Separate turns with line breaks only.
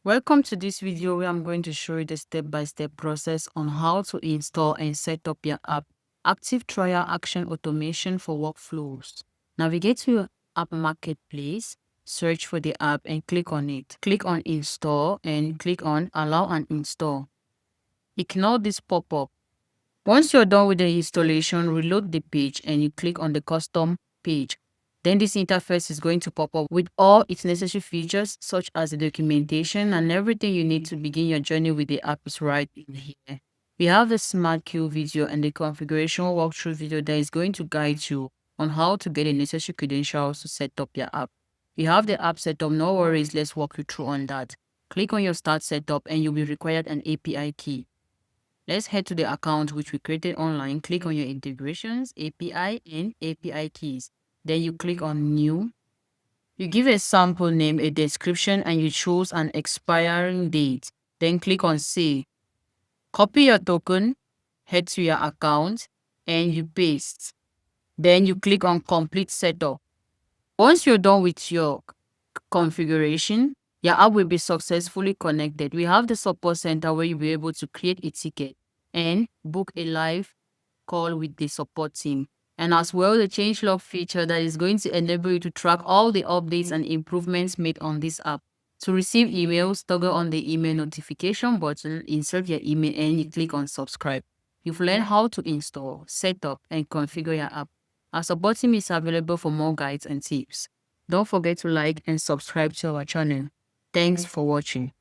Welcome to this video where I'm going to show you the step-by-step process on how to install and set up your app, ActiveTrail Action Automation for Workflows. Navigate to your app marketplace, search for the app and click on it. Click on Install and click on Allow and Install. Ignore this pop-up. Once you're done with the installation, reload the page and you click on the custom page. Then this interface is going to pop up with all its necessary features such as the documentation and everything you need to begin your journey with the app is right in here. We have the Smart Queue video and the configuration walkthrough video that is going to guide you on how to get the necessary credentials to set up your app. We have the app setup, no worries, let's walk you through on that. Click on your start setup and you'll be required an API key. Let's head to the account which we created online. Click on your integrations, API, and API keys. Then you click on new. You give a sample name, a description, and you choose an expiring date. Then click on save. Copy your token, head to your account, and you paste. Then you click on complete setup. Once you're done with your configuration, your app will be successfully connected. We have the support center where you'll be able to create a ticket and book a live call with the support team. And as well, the Changelog feature that is going to enable you to track all the updates and improvements made on this app. To receive emails, toggle on the email notification button, insert your email, and you click on subscribe. You've learned how to install, set up, and configure your app. Our support team is available for more guides and tips. Don't forget to like and subscribe to our channel. Thanks for watching.